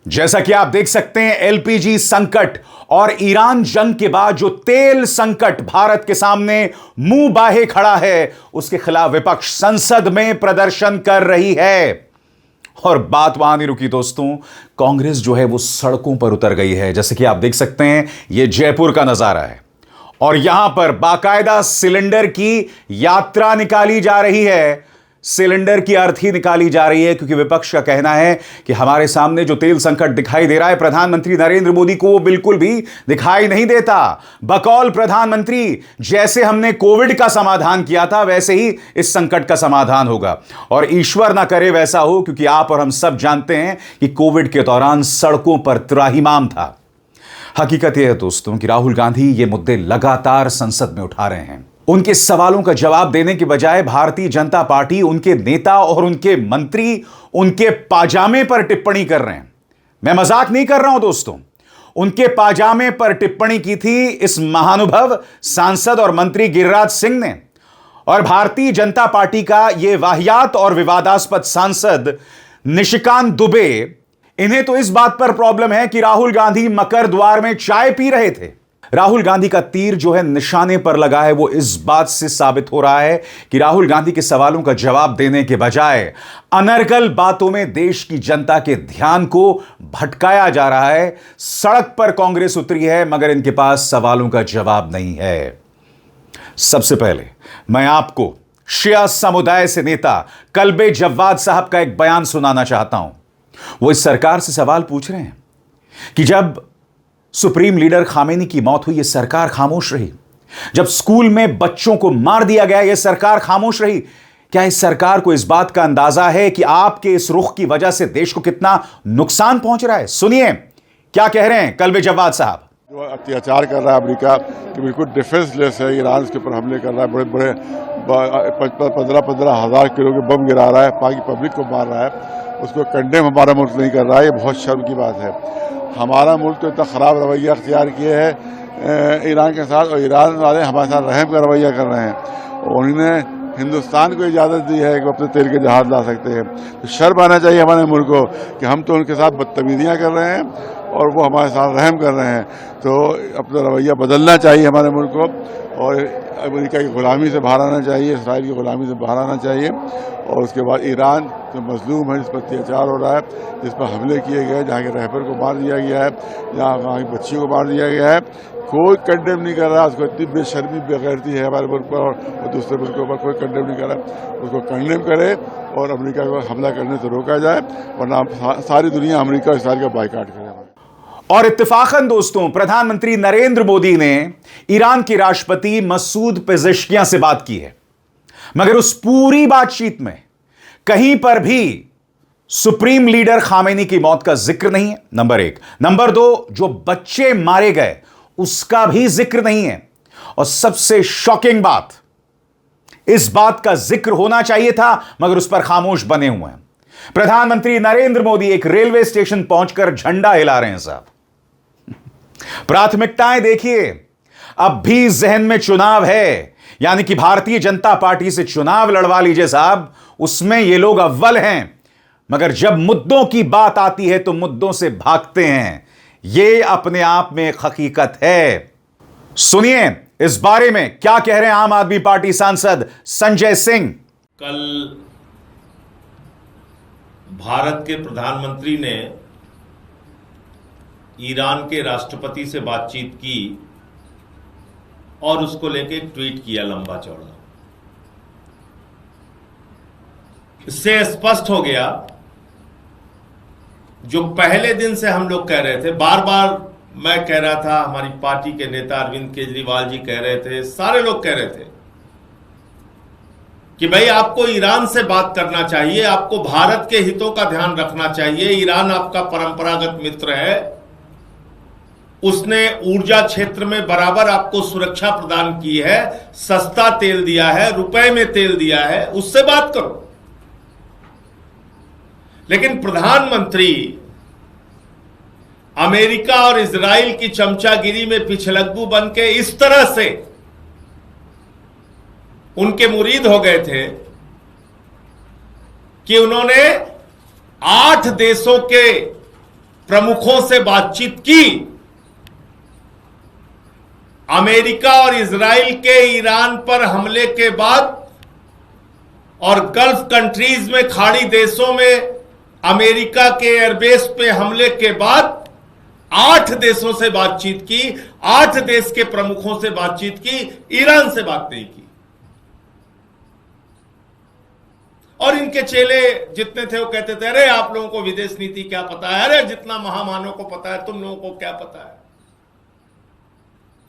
जैसा कि आप देख सकते हैं, एलपीजी संकट और ईरान जंग के बाद जो तेल संकट भारत के सामने मुंह बाहे खड़ा है, उसके खिलाफ विपक्ष संसद में प्रदर्शन कर रही है। और बात वहां नहीं रुकी दोस्तों, कांग्रेस जो है वो सड़कों पर उतर गई है। जैसे कि आप देख सकते हैं, यह जयपुर का नजारा है और यहां पर बाकायदा सिलेंडर की यात्रा निकाली जा रही है। सिलेंडर की अर्थी निकाली जा रही है क्योंकि विपक्ष का कहना है कि हमारे सामने जो तेल संकट दिखाई दे रहा है, प्रधानमंत्री नरेंद्र मोदी को वो बिल्कुल भी दिखाई नहीं देता। बकौल प्रधानमंत्री, जैसे हमने कोविड का समाधान किया था वैसे ही इस संकट का समाधान होगा। और ईश्वर ना करे वैसा हो, क्योंकि आप और हम सब जानते हैं कि कोविड के दौरान सड़कों पर त्राहिमाम था। हकीकत यह है दोस्तों कि राहुल गांधी ये मुद्दे लगातार संसद में उठा रहे हैं। उनके सवालों का जवाब देने के बजाय भारतीय जनता पार्टी, उनके नेता और उनके मंत्री उनके पाजामे पर टिप्पणी कर रहे हैं। मैं मजाक नहीं कर रहा हूं दोस्तों, उनके पाजामे पर टिप्पणी की थी इस महानुभव सांसद और मंत्री गिरिराज सिंह ने। और भारतीय जनता पार्टी का यह वाहियात और विवादास्पद सांसद निशिकांत दुबे, इन्हें तो इस बात पर प्रॉब्लम है कि राहुल गांधी मकर द्वार में चाय पी रहे थे। राहुल गांधी का तीर जो है निशाने पर लगा है, वो इस बात से साबित हो रहा है कि राहुल गांधी के सवालों का जवाब देने के बजाय अनर्गल बातों में देश की जनता के ध्यान को भटकाया जा रहा है। सड़क पर कांग्रेस उतरी है मगर इनके पास सवालों का जवाब नहीं है। सबसे पहले मैं आपको शिया समुदाय से नेता कल्बे जव्वाद साहब का एक बयान सुनाना चाहता हूं। वो इस सरकार से सवाल पूछ रहे हैं कि जब सुप्रीम लीडर खामेनी की मौत हुई, यह सरकार खामोश रही। जब स्कूल में बच्चों को मार दिया गया, यह सरकार खामोश रही। क्या इस सरकार को इस बात का अंदाजा है कि आपके इस रुख की वजह से देश को कितना नुकसान पहुंच रहा है? सुनिए क्या कह रहे हैं कल्बे जव्वाद साहब। जो अत्याचार कर रहा है अमेरिका, कि बिल्कुल डिफेंसलेस है, ईरान के ऊपर हमले कर रहा है, बड़े बड़े 15-15 हज़ार किलो के बम गिरा रहा है, पाकि पब्लिक को मार रहा है, उसको कंडेम हमारा मुल्क नहीं कर रहा है। ये बहुत शर्म की बात है। हमारा मुल्क तो इतना ख़राब रवैया अख्तियार किए है ईरान के साथ, और ईरान वाले हमारे साथ रहम का रवैया कर रहे हैं। और उन्होंने हिंदुस्तान को इजाज़त दी है कि वो अपने तेल के जहाज़ ला सकते हैं। तो शर्म आना चाहिए हमारे मुल्क को कि हम तो उनके साथ बदतमीजियाँ कर रहे हैं और वो हमारे साथ रहम कर रहे हैं। तो अपना रवैया बदलना चाहिए हमारे मुल्क को, और अमेरिका की ग़ुलामी से बाहर आना चाहिए, इसराइल की ग़ुलामी से बाहर आना चाहिए। और उसके बाद ईरान जो मजलूम है, जिस पर अत्याचार हो रहा है, जिस पर हमले किए गए, जहाँ के रहबर को मार दिया गया है, जहाँ वहाँ की बच्चियों को मार दिया गया है, कोई कंडेम नहीं कर रहा। उसको इतनी बेशर्मी बेगैरती है हमारे मुल्क पर और दूसरे मुल्क के ऊपर, कोई कंडेम नहीं कर रहा। उसको कंडेम करे और अमेरिका को हमला करने से रोका जाए, वरना सारी दुनिया अमेरिका और इसराइल का बाइकाट करे। और इत्तेफाकन दोस्तों, प्रधानमंत्री नरेंद्र मोदी ने ईरान के राष्ट्रपति मसूद पेजेश्कियां से बात की है, मगर उस पूरी बातचीत में कहीं पर भी सुप्रीम लीडर खामेनी की मौत का जिक्र नहीं है, नंबर 1। नंबर 2, जो बच्चे मारे गए उसका भी जिक्र नहीं है। और सबसे शॉकिंग बात, इस बात का जिक्र होना चाहिए था मगर उस पर खामोश बने हुए हैं। प्रधानमंत्री नरेंद्र मोदी एक रेलवे स्टेशन पहुंचकर झंडा हिला रहे हैं साहब। प्राथमिकताएं देखिए, अब भी जहन में चुनाव है, यानी कि भारतीय जनता पार्टी से चुनाव लड़वा लीजिए साहब, उसमें ये लोग अव्वल हैं। मगर जब मुद्दों की बात आती है तो मुद्दों से भागते हैं। यह अपने आप में एक हकीकत है। सुनिए इस बारे में क्या कह रहे हैं आम आदमी पार्टी सांसद संजय सिंह। कल भारत के प्रधानमंत्री ने ईरान के राष्ट्रपति से बातचीत की और उसको लेके एक ट्वीट किया लंबा चौड़ा। इससे स्पष्ट हो गया, जो पहले दिन से हम लोग कह रहे थे, बार बार मैं कह रहा था, हमारी पार्टी के नेता अरविंद केजरीवाल जी कह रहे थे, सारे लोग कह रहे थे कि भाई आपको ईरान से बात करना चाहिए, आपको भारत के हितों का ध्यान रखना चाहिए। ईरान आपका परंपरागत मित्र है, उसने ऊर्जा क्षेत्र में बराबर आपको सुरक्षा प्रदान की है, सस्ता तेल दिया है, रुपए में तेल दिया है, उससे बात करो। लेकिन प्रधानमंत्री अमेरिका और इजराइल की चमचागिरी में पिछलग्गू बन के इस तरह से उनके मुरीद हो गए थे कि उन्होंने 8 देशों के प्रमुखों से बातचीत की। अमेरिका और इजराइल के ईरान पर हमले के बाद और गल्फ कंट्रीज में, खाड़ी देशों में अमेरिका के एयरबेस पे हमले के बाद 8 देशों से बातचीत की, 8 देश के प्रमुखों से बातचीत की, ईरान से बात नहीं की। और इनके चेले जितने थे वो कहते थे, अरे आप लोगों को विदेश नीति क्या पता है, अरे जितना महामानव को पता है तुम लोगों को क्या पता है।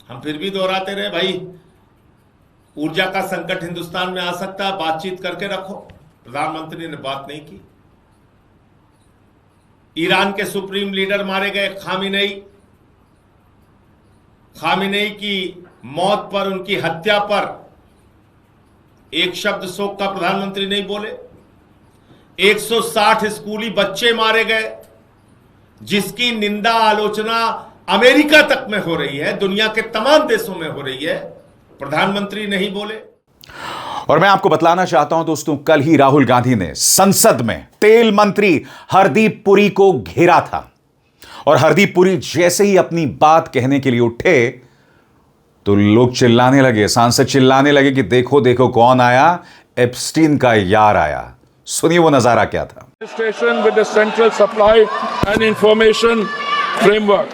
हम फिर भी दोहराते रहे, भाई ऊर्जा का संकट हिंदुस्तान में आ सकता है, बातचीत करके रखो। प्रधानमंत्री ने बात नहीं की। ईरान के सुप्रीम लीडर मारे गए, खामिनेई की मौत पर, उनकी हत्या पर एक शब्द शोक का प्रधानमंत्री नहीं बोले। 160 स्कूली बच्चे मारे गए, जिसकी निंदा आलोचना अमेरिका तक में हो रही है, दुनिया के तमाम देशों में हो रही है, प्रधानमंत्री नहीं बोले। और मैं आपको बतलाना चाहता हूं दोस्तों, कल ही राहुल गांधी ने संसद में तेल मंत्री हरदीप पुरी को घेरा था। और हरदीप पुरी जैसे ही अपनी बात कहने के लिए उठे तो लोग चिल्लाने लगे, सांसद चिल्लाने लगे कि देखो देखो कौन आया, एप्स्टीन का यार आया। सुनिए वो नजारा क्या था। With the central supply and information framework.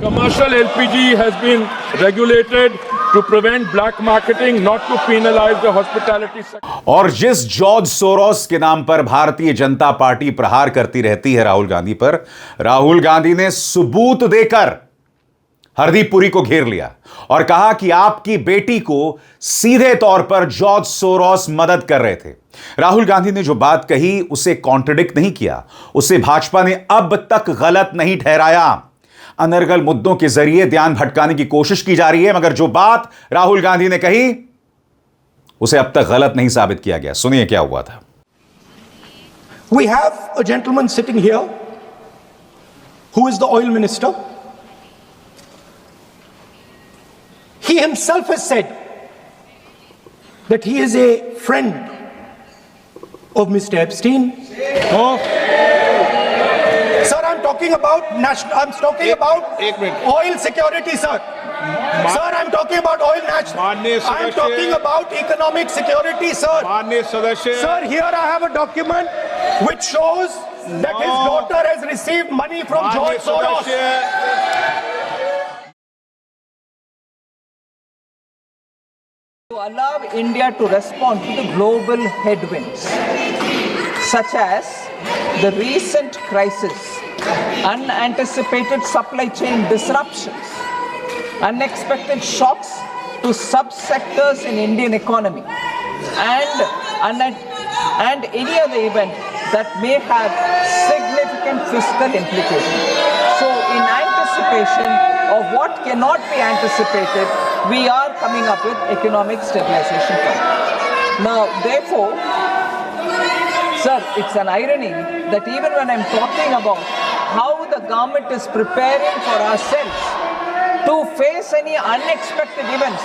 Commercial LPG has been regulated to prevent black marketing, not to penalize the hospitality sector. और जिस जॉर्ज सोरोस के नाम पर भारतीय जनता पार्टी प्रहार करती रहती है राहुल गांधी पर, राहुल गांधी ने सबूत देकर हरदीप पुरी को घेर लिया और कहा कि आपकी बेटी को सीधे तौर पर जॉर्ज सोरोस मदद कर रहे थे। राहुल गांधी ने जो बात कही उसे कॉन्ट्रडिक्ट नहीं किया, उसे भाजपा ने अब तक गलत नहीं ठहराया। अनर्गल मुद्दों के जरिए ध्यान भटकाने की कोशिश की जा रही है, मगर जो बात राहुल गांधी ने कही उसे अब तक गलत नहीं साबित किया गया। सुनिए क्या हुआ था। We have a gentleman sitting here who is the oil minister. He himself has said that he is a friend of Mr. Epstein. Oh. Sir, I'm talking about oil security, sir. Sir, I'm talking about oil national. I'm talking about economic security, sir. Sir, here I have a document which shows that his daughter has received money from George Soros. To allow India to respond to the global headwinds, such as the recent crisis, unanticipated supply chain disruptions, unexpected shocks to subsectors in Indian economy, and any other event that may have significant fiscal implications. So, in anticipation of what cannot be anticipated, we are coming up with economic stabilization fund. Now, therefore, sir, it's an irony that even when I'm talking about how the government is preparing for ourselves to face any unexpected events,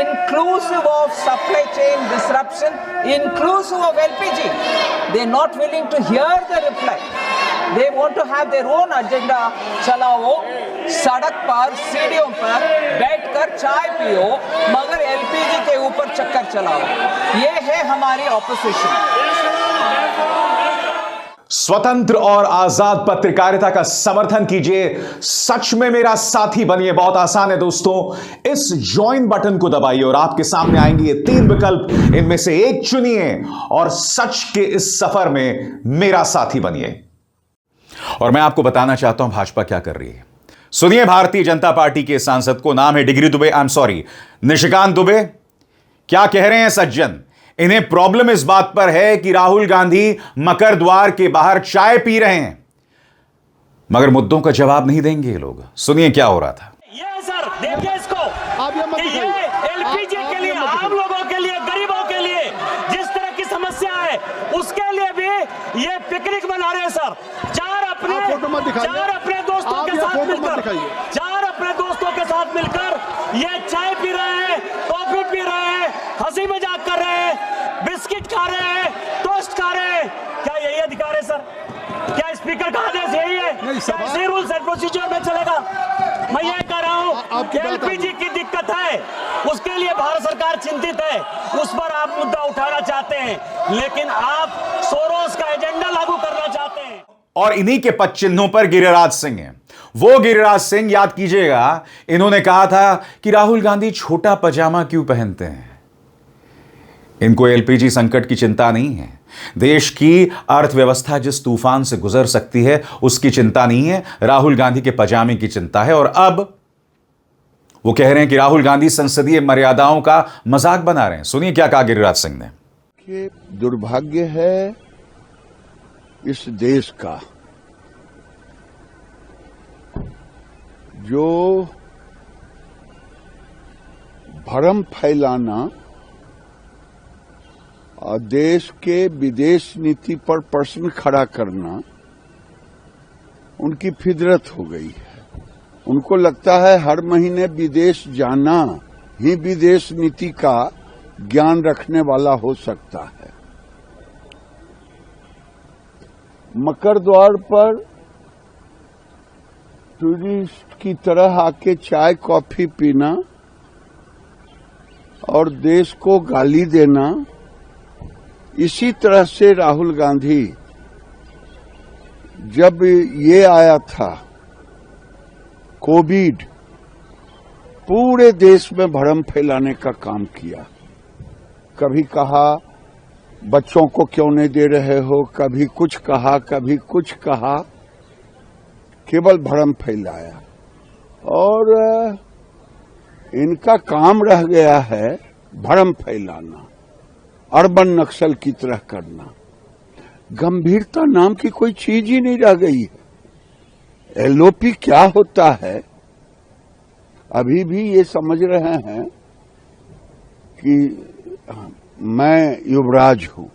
inclusive of supply chain disruption, inclusive of LPG, they're not willing to hear the reply. They want to have their own agenda. चलाओ, सड़क पर, सीढ़ियों पर बैठकर चाय पियो, मगर LPG के ऊपर चक्कर चलाओ। ये है हमारी ऑपोजिशन। स्वतंत्र और आजाद पत्रकारिता का समर्थन कीजिए, सच में मेरा साथी बनिए। बहुत आसान है दोस्तों, इस ज्वाइन बटन को दबाइए और आपके सामने आएंगे ये 3 विकल्प, इनमें से एक चुनिए और सच के इस सफर में मेरा साथी बनिए। और मैं आपको बताना चाहता हूं भाजपा क्या कर रही है। सुनिए भारतीय जनता पार्टी के सांसद को, नाम है डिग्री दुबे, निशिकांत दुबे, क्या कह रहे हैं सज्जन। इन्हें प्रॉब्लम इस बात पर है कि राहुल गांधी मकर द्वार के बाहर चाय पी रहे हैं, मगर मुद्दों का जवाब नहीं देंगे ये लोग। सुनिए क्या हो रहा था। ये सर देखिए इसको, ये एलपीजी के लिए, आम लोगों के लिए, गरीबों के लिए जिस तरह की समस्या है उसके लिए भी ये पिकनिक मना रहे हैं सर। चार अपने दोस्तों के साथ मिलकर ये चाय पी रहे हैं, कॉफी पी रहे हैं, हंसी मजाक कर रहे हैं, बिस्किट खा रहे हैं, टोस्ट खा रहे हैं। क्या सर? क्या स्पीकर का आदेश यही है? क्या इसी रूल्स एंड प्रोसीजर में चलेगा? मैं ये कह रहा हूँ कि एलपीजी की दिक्कत है, उसके लिए भारत सरकार चिंतित है, उस पर आप मुद्दा उठाना चाहते हैं, लेकिन आप सोरोस का एजेंडा लागू करना चाहते हैं। और इन्हीं के पद चिन्हों पर गिरिराज सिंह है। वो गिरिराज सिंह, याद कीजिएगा, इन्होंने कहा था कि राहुल गांधी छोटा पजामा क्यों पहनते हैं। इनको एलपीजी संकट की चिंता नहीं है, देश की अर्थव्यवस्था जिस तूफान से गुजर सकती है उसकी चिंता नहीं है, राहुल गांधी के पजामे की चिंता है। और अब वो कह रहे हैं कि राहुल गांधी संसदीय मर्यादाओं का मजाक बना रहे हैं। सुनिए क्या कहा गिरिराज सिंह ने। कि दुर्भाग्य है इस देश का, जो भ्रम फैलाना और देश के विदेश नीति पर प्रश्न खड़ा करना उनकी फितरत हो गई है। उनको लगता है हर महीने विदेश जाना ही विदेश नीति का ज्ञान रखने वाला हो सकता है। मकर द्वार पर टूरिस्ट की तरह आके चाय कॉफी पीना और देश को गाली देना, इसी तरह से राहुल गांधी जब ये आया था कोविड, पूरे देश में भ्रम फैलाने का काम किया। कभी कहा बच्चों को क्यों नहीं दे रहे हो, कभी कुछ कहा, कभी कुछ कहा, केवल भ्रम फैलाया। और इनका काम रह गया है भ्रम फैलाना, अर्बन नक्सल की तरह करना। गंभीरता नाम की कोई चीज ही नहीं रह गई है। एलओपी क्या होता है अभी भी ये समझ रहे हैं कि मैं युवराज हूं।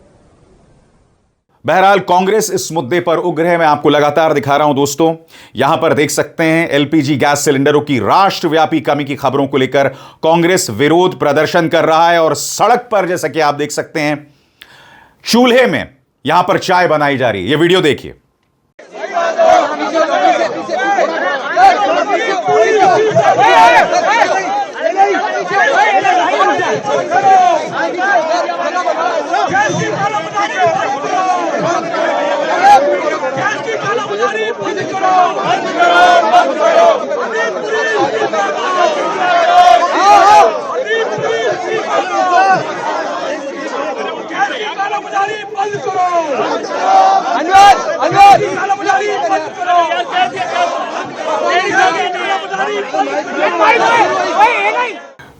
बहरहाल कांग्रेस इस मुद्दे पर उग्र है। मैं आपको लगातार दिखा रहा हूं दोस्तों, यहां पर देख सकते हैं एलपीजी गैस सिलेंडरों की राष्ट्रव्यापी कमी की खबरों को लेकर कांग्रेस विरोध प्रदर्शन कर रहा है। और सड़क पर जैसा कि आप देख सकते हैं चूल्हे में यहां पर चाय बनाई जा रही है। यह वीडियो देखिए।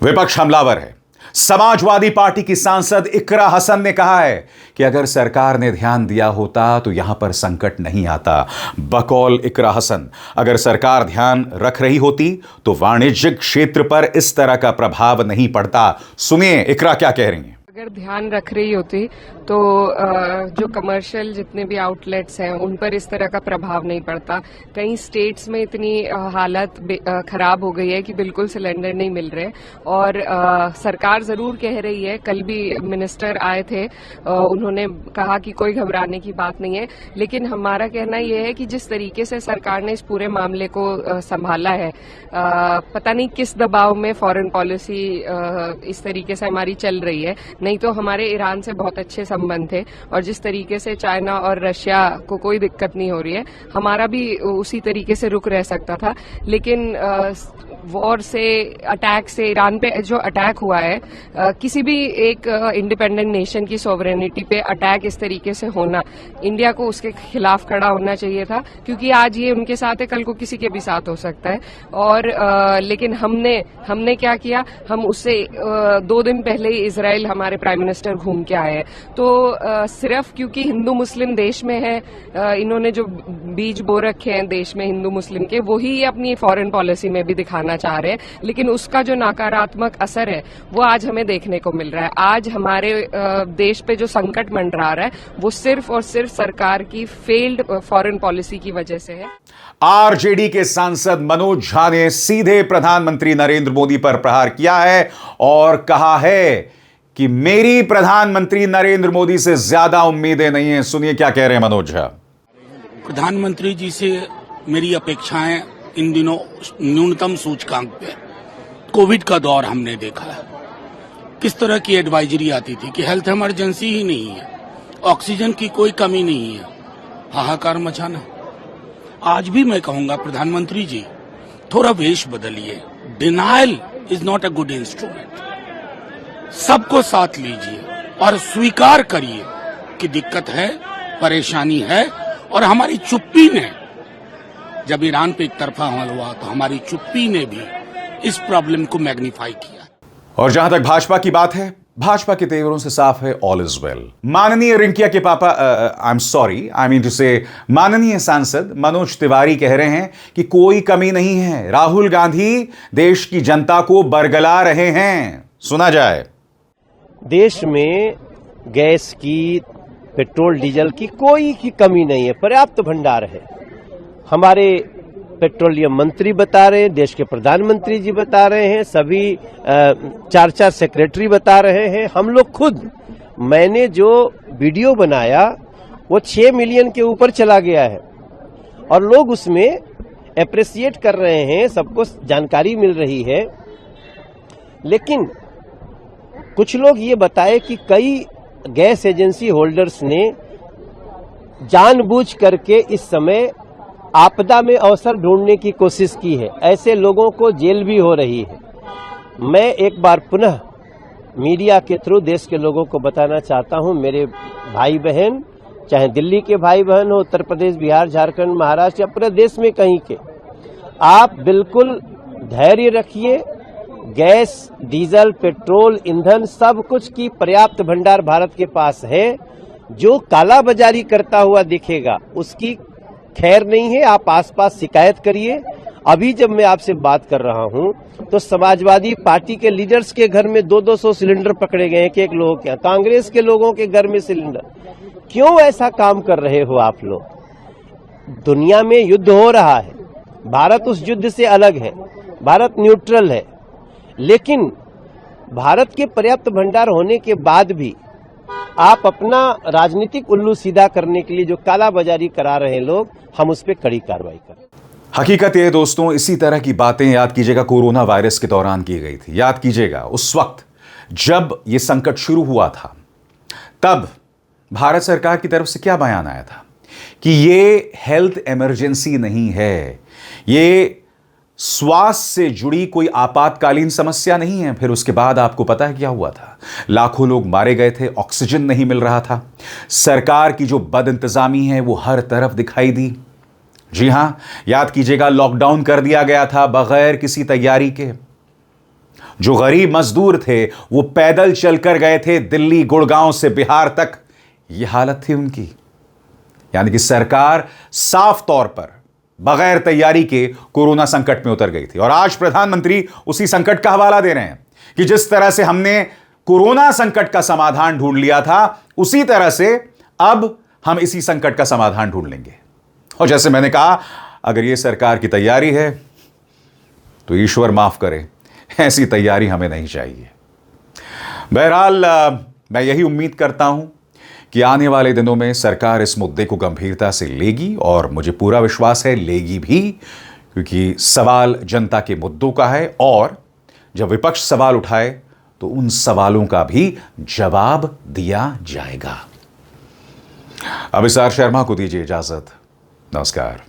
विपक्ष हमलावर है। समाजवादी पार्टी की सांसद इकरा हसन ने कहा है कि अगर सरकार ने ध्यान दिया होता तो यहां पर संकट नहीं आता। बकौल इकरा हसन, अगर सरकार ध्यान रख रही होती तो वाणिज्यिक क्षेत्र पर इस तरह का प्रभाव नहीं पड़ता। सुनिए इकरा क्या कह रही हैं। अगर ध्यान रख रही होती तो जो कमर्शियल जितने भी आउटलेट्स हैं उन पर इस तरह का प्रभाव नहीं पड़ता। कई स्टेट्स में इतनी हालत खराब हो गई है कि बिल्कुल सिलेंडर नहीं मिल रहे। और सरकार जरूर कह रही है, कल भी मिनिस्टर आए थे, उन्होंने कहा कि कोई घबराने की बात नहीं है। लेकिन हमारा कहना यह है कि जिस तरीके से सरकार ने इस पूरे मामले को संभाला है, पता नहीं किस दबाव में फॉरेन पॉलिसी इस तरीके से हमारी चल रही है। नहीं तो हमारे ईरान से बहुत अच्छे संबंध थे और जिस तरीके से चाइना और रशिया को कोई दिक्कत नहीं हो रही है, हमारा भी उसी तरीके से रुक रह सकता था। लेकिन वॉर से, अटैक से, ईरान पे जो अटैक हुआ है, किसी भी एक इंडिपेंडेंट नेशन की सॉवरेनिटी पे अटैक इस तरीके से होना, इंडिया को उसके खिलाफ खड़ा होना चाहिए था। क्योंकि आज ये उनके साथ है, कल को किसी के भी साथ हो सकता है। और लेकिन हमने क्या किया, हम उससे 2 दिन पहले ही इजराइल हमारे प्राइम मिनिस्टर घूम के आए हैं। तो सिर्फ क्योंकि हिंदू मुस्लिम देश में है, इन्होंने जो बीज बो रखे हैं देश में हिंदू मुस्लिम के, वही अपनी फॉरेन पॉलिसी में भी दिखाना चाह रहे हैं। लेकिन उसका जो नकारात्मक असर है वो आज हमें देखने को मिल रहा है। आज हमारे देश पे जो संकट मंडरा रहा है वो सिर्फ और सिर्फ सरकार की फेल्ड फॉरेन पॉलिसी की वजह से है। आरजेडी के सांसद मनोज झा ने सीधे प्रधानमंत्री नरेंद्र मोदी पर प्रहार किया है और कहा है कि मेरी प्रधानमंत्री नरेंद्र मोदी से ज्यादा उम्मीदें नहीं है। सुनिए क्या कह रहे हैं मनोज झा। प्रधानमंत्री जी से मेरी अपेक्षाएं इन दिनों न्यूनतम सूचकांक पे। कोविड का दौर हमने देखा है, किस तरह की एडवाइजरी आती थी कि हेल्थ इमरजेंसी ही नहीं है, ऑक्सीजन की कोई कमी नहीं है, हाहाकार मचाना। आज भी मैं कहूंगा प्रधानमंत्री जी थोड़ा वेश बदलिए। Denial is not a good instrument. सबको साथ लीजिए और स्वीकार करिए कि दिक्कत है, परेशानी है, और हमारी चुप्पी ने, जब ईरान पे एक तरफा हमला हुआ तो हमारी चुप्पी ने भी इस प्रॉब्लम को मैग्नीफाई किया। और जहां तक भाजपा की बात है, भाजपा के तेवरों से साफ है ऑल इज वेल। माननीय रिंकिया के पापा, I am sorry, I mean to say माननीय सांसद मनोज तिवारी कह रहे हैं कि कोई कमी नहीं है, राहुल गांधी देश की जनता को बरगला रहे हैं। सुना जाए। देश में गैस की, पेट्रोल डीजल की कोई की कमी नहीं है, पर्याप्त भंडार है। हमारे पेट्रोलियम मंत्री बता रहे हैं, देश के प्रधानमंत्री जी बता रहे हैं, सभी 4 सेक्रेटरी बता रहे हैं, हम लोग खुद। मैंने जो वीडियो बनाया वो 6 मिलियन के ऊपर चला गया है और लोग उसमें एप्रिसिएट कर रहे हैं, सबको जानकारी मिल रही है। लेकिन कुछ लोग ये बताए कि कई गैस एजेंसी होल्डर्स ने जानबूझ करके इस समय आपदा में अवसर ढूंढने की कोशिश की है। ऐसे लोगों को जेल भी हो रही है। मैं एक बार पुनः मीडिया के थ्रू देश के लोगों को बताना चाहता हूं, मेरे भाई बहन, चाहे दिल्ली के भाई बहन हो, उत्तर प्रदेश, बिहार, झारखंड, महाराष्ट्र या पूरे देश में कहीं के, आप बिल्कुल धैर्य रखिए। गैस, डीजल, पेट्रोल, ईंधन सब कुछ की पर्याप्त भंडार भारत के पास है। जो कालाबाजारी करता हुआ दिखेगा उसकी खैर नहीं है। आप आसपास शिकायत करिए। अभी जब मैं आपसे बात कर रहा हूं तो समाजवादी पार्टी के लीडर्स के घर में 200-200 सिलेंडर पकड़े गए हैं, एक लोगों के यहाँ, कांग्रेस के लोगों के घर में सिलेंडर। क्यों ऐसा काम कर रहे हो आप लोग? दुनिया में युद्ध हो रहा है, भारत उस युद्ध से अलग है, भारत न्यूट्रल है। लेकिन भारत के पर्याप्त भंडार होने के बाद भी आप अपना राजनीतिक उल्लू सीधा करने के लिए जो कालाबाजारी करा रहे हैं लोग, हम उस पर कड़ी कार्रवाई करें। हकीकत ये दोस्तों, इसी तरह की बातें याद कीजिएगा कोरोना वायरस के दौरान की गई थी। याद कीजिएगा उस वक्त जब यह संकट शुरू हुआ था, तब भारत सरकार की तरफ से क्या बयान आया था कि ये हेल्थ इमरजेंसी नहीं है, ये स्वास्थ्य से जुड़ी कोई आपातकालीन समस्या नहीं है। फिर उसके बाद आपको पता है क्या हुआ था? लाखों लोग मारे गए थे, ऑक्सीजन नहीं मिल रहा था, सरकार की जो बदइंतजामी है वो हर तरफ दिखाई दी। जी हां, याद कीजिएगा लॉकडाउन कर दिया गया था बगैर किसी तैयारी के। जो गरीब मजदूर थे वो पैदल चलकर गए थे दिल्ली, गुड़गांव से बिहार तक। ये हालत थी उनकी। यानी कि सरकार साफ तौर पर बगैर तैयारी के कोरोना संकट में उतर गई थी। और आज प्रधानमंत्री उसी संकट का हवाला दे रहे हैं कि जिस तरह से हमने कोरोना संकट का समाधान ढूंढ लिया था, उसी तरह से अब हम इसी संकट का समाधान ढूंढ लेंगे। और जैसे मैंने कहा, अगर यह सरकार की तैयारी है तो ईश्वर माफ करे, ऐसी तैयारी हमें नहीं चाहिए। बहरहाल मैं यही उम्मीद करता हूं कि आने वाले दिनों में सरकार इस मुद्दे को गंभीरता से लेगी, और मुझे पूरा विश्वास है लेगी भी, क्योंकि सवाल जनता के मुद्दों का है। और जब विपक्ष सवाल उठाए तो उन सवालों का भी जवाब दिया जाएगा। अभिसार शर्मा को दीजिए इजाजत। नमस्कार।